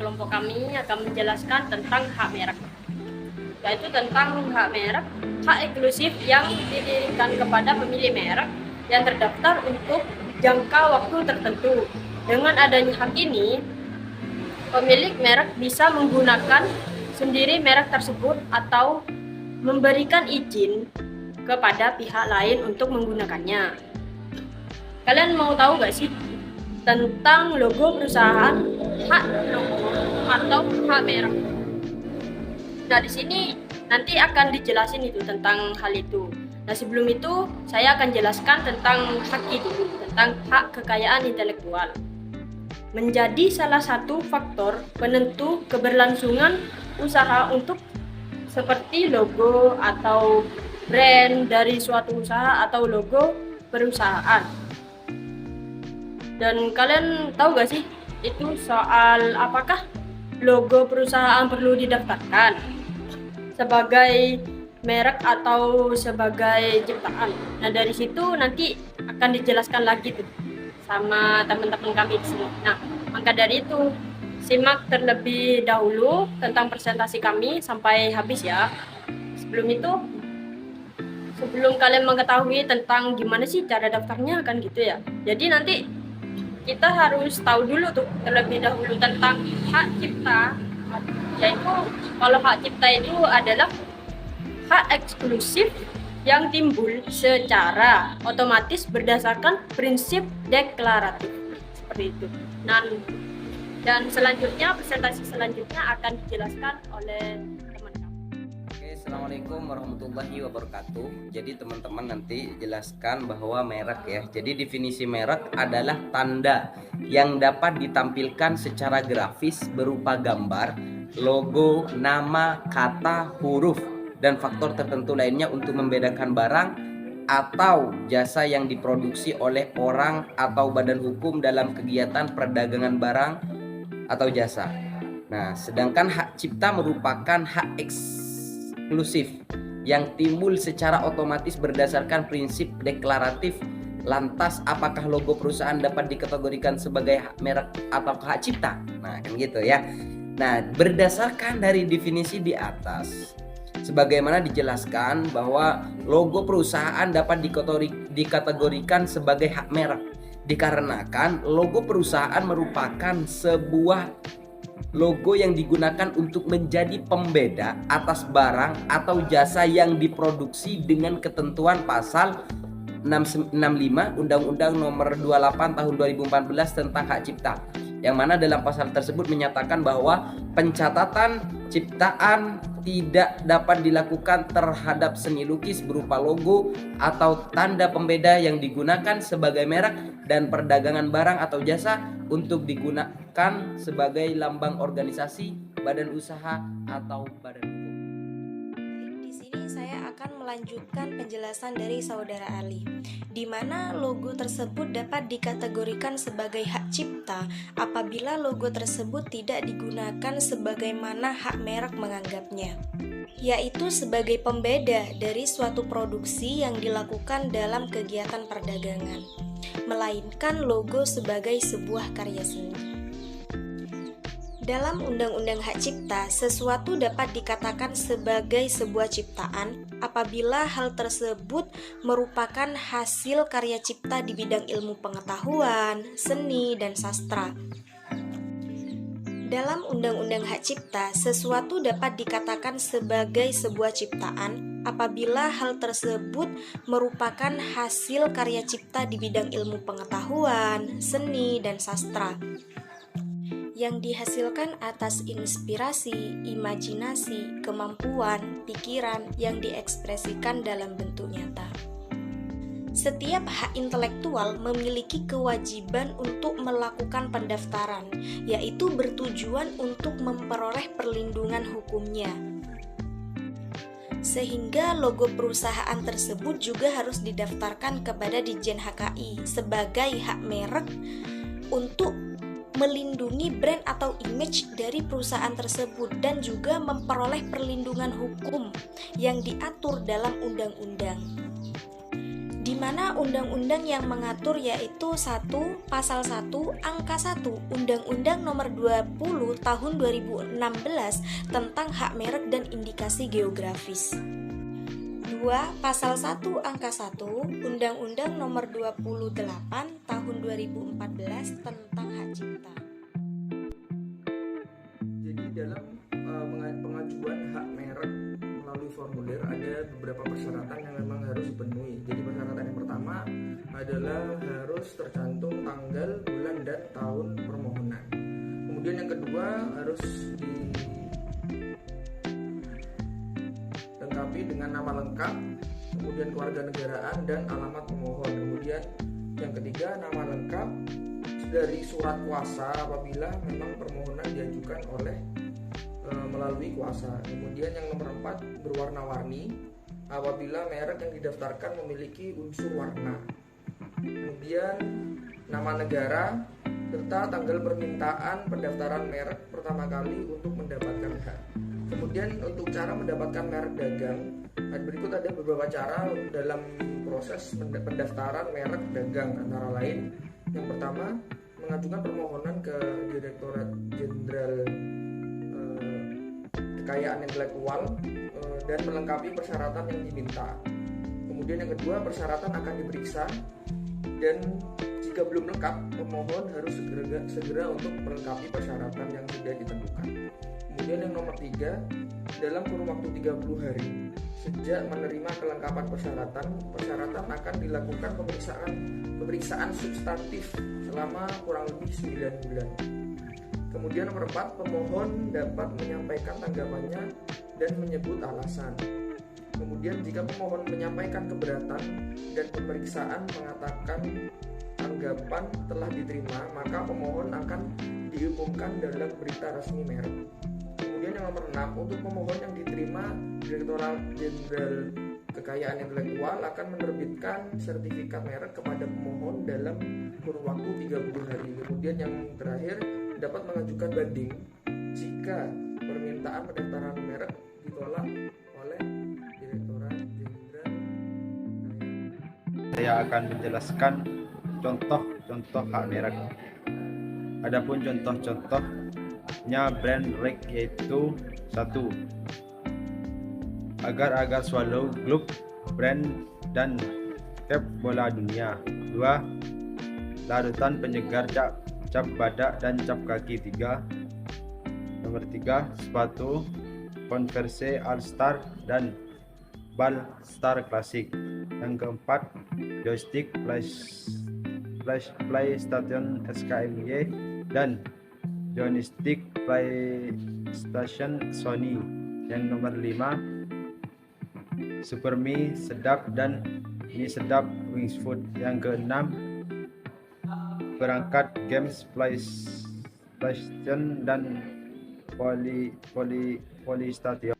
kelompok kami akan menjelaskan tentang hak merek, yaitu tentang hak merek, hak eksklusif yang diberikan kepada pemilik merek yang terdaftar untuk jangka waktu tertentu. Dengan adanya hak ini, pemilik merek bisa menggunakan sendiri merek tersebut atau memberikan izin kepada pihak lain untuk menggunakannya. Kalian mau tahu gak sih tentang logo perusahaan, hak logo atau hak merek? Nah, di sini nanti akan dijelasin itu tentang hal itu. Nah, sebelum itu saya akan jelaskan tentang hak itu, tentang hak kekayaan intelektual. Menjadi salah satu faktor penentu keberlangsungan usaha untuk seperti logo atau brand dari suatu usaha atau logo perusahaan. Dan kalian tahu gak sih itu soal apakah logo perusahaan perlu didaftarkan sebagai merek atau sebagai ciptaan? Nah, dari situ nanti akan dijelaskan lagi tuh sama teman-teman kami di sini. Nah, maka dari itu simak terlebih dahulu tentang presentasi kami sampai habis ya. Sebelum kalian mengetahui tentang gimana sih cara daftarnya kan gitu ya. Jadi nanti kita harus tahu dulu tuh terlebih dahulu tentang hak cipta, yaitu kalau hak cipta itu adalah hak eksklusif yang timbul secara otomatis berdasarkan prinsip deklaratif seperti itu. Dan selanjutnya presentasi selanjutnya akan dijelaskan oleh teman kami. Assalamualaikum warahmatullahi wabarakatuh. Jadi teman-teman nanti jelaskan bahwa merek ya. Jadi definisi merek adalah tanda yang dapat ditampilkan secara grafis berupa gambar, logo, nama, kata, huruf, dan faktor tertentu lainnya untuk membedakan barang atau jasa yang diproduksi oleh orang atau badan hukum dalam kegiatan perdagangan barang atau jasa. Nah, sedangkan hak cipta merupakan hak eksklusif yang timbul secara otomatis berdasarkan prinsip deklaratif. Lantas, apakah logo perusahaan dapat dikategorikan sebagai hak merek atau hak cipta? Nah, kan gitu ya. Nah, berdasarkan dari definisi di atas, sebagaimana dijelaskan bahwa logo perusahaan dapat dikategorikan sebagai hak merek dikarenakan logo perusahaan merupakan sebuah logo yang digunakan untuk menjadi pembeda atas barang atau jasa yang diproduksi dengan ketentuan pasal 665 Undang-Undang Nomor 28 Tahun 2014 tentang Hak Cipta, yang mana dalam pasal tersebut menyatakan bahwa pencatatan ciptaan tidak dapat dilakukan terhadap seni lukis berupa logo atau tanda pembeda yang digunakan sebagai merek dan perdagangan barang atau jasa untuk digunakan sebagai lambang organisasi, badan usaha atau badan hukum. Di sini saya akan melanjutkan penjelasan dari Saudara Ali, di mana logo tersebut dapat dikategorikan sebagai hak cipta apabila logo tersebut tidak digunakan sebagaimana hak merek menganggapnya, yaitu sebagai pembeda dari suatu produksi yang dilakukan dalam kegiatan perdagangan, melainkan logo sebagai sebuah karya seni. Dalam Undang-Undang Hak Cipta, sesuatu dapat dikatakan sebagai sebuah ciptaan apabila hal tersebut merupakan hasil karya cipta di bidang ilmu pengetahuan, seni, dan sastra. Dalam Undang-Undang Hak Cipta, sesuatu dapat dikatakan sebagai sebuah ciptaan apabila hal tersebut merupakan hasil karya cipta di bidang ilmu pengetahuan, seni, dan sastra, yang dihasilkan atas inspirasi, imajinasi, kemampuan, pikiran yang diekspresikan dalam bentuk nyata. Setiap hak intelektual memiliki kewajiban untuk melakukan pendaftaran, yaitu bertujuan untuk memperoleh perlindungan hukumnya. Sehingga logo perusahaan tersebut juga harus didaftarkan kepada Ditjen HKI sebagai hak merek untuk melindungi brand atau image dari perusahaan tersebut dan juga memperoleh perlindungan hukum yang diatur dalam undang-undang. Di mana undang-undang yang mengatur yaitu 1. Pasal 1 angka 1 Undang-Undang Nomor 20 Tahun 2016 tentang hak merek dan indikasi geografis. 2. Pasal 1 angka 1 Undang-Undang Nomor 28 Tahun 2014 tentang hak cipta. Jadi dalam pengajuan hak merek melalui formulir ada beberapa persyaratan yang memang harus dipenuhi. Jadi persyaratan yang pertama adalah harus tercantum tanggal, bulan, dan tahun permohonan. Kemudian yang kedua harus dilengkapi dengan nama lengkap, kemudian kewarganegaraan dan alamat pemohon. Kemudian yang ketiga nama lengkap dari surat kuasa apabila memang permohonan diajukan oleh melalui kuasa. Kemudian yang nomor 4 berwarna-warni apabila merek yang didaftarkan memiliki unsur warna. Kemudian nama negara serta tanggal permintaan pendaftaran merek pertama kali untuk mendapatkan hak. Kemudian untuk cara mendapatkan merek dagang, berikut ada beberapa cara dalam proses pendaftaran merek dagang, antara lain yang pertama mengajukan permohonan ke Direktorat Jenderal Kekayaan Intelektual dan melengkapi persyaratan yang diminta. Kemudian yang kedua, persyaratan akan diperiksa dan jika belum lengkap, pemohon harus segera untuk melengkapi persyaratan yang sudah ditentukan. Kemudian yang nomor 3, dalam kurun waktu 30 hari sejak menerima kelengkapan persyaratan akan dilakukan pemeriksaan substantif selama kurang lebih 9 bulan. Kemudian nomor 4, pemohon dapat menyampaikan tanggapannya dan menyebut alasan. Kemudian jika pemohon menyampaikan keberatan dan pemeriksaan mengatakan tanggapan telah diterima, maka pemohon akan diumumkan dalam berita resmi merek. Kemudian yang nomor 6, untuk pemohon yang diterima Direktorat Jenderal Kekayaan Intelektual akan menerbitkan sertifikat merek kepada pemohon dalam kurun waktu 30 hari. Kemudian yang terakhir, dapat mengajukan banding jika permintaan pendaftaran merek ditolak oleh Direktorat Jenderal. Saya akan menjelaskan contoh-contoh hak merek. Adapun contoh-contohnya brand rek yaitu 1. Agar-agar Swallow, Globe, brand dan cap bola dunia. 2. Larutan penyegar cap badak dan cap kaki. 3. Nomor 3, sepatu Converse All Star dan bal Star Classic. Yang keempat, joystick PlayStation SKMY dan joystick PlayStation Sony. Yang nomor 5, Super Mie Sedap dan Mie Sedap Wings Food. Yang keenam, perangkat games PlayStation dan Polystation.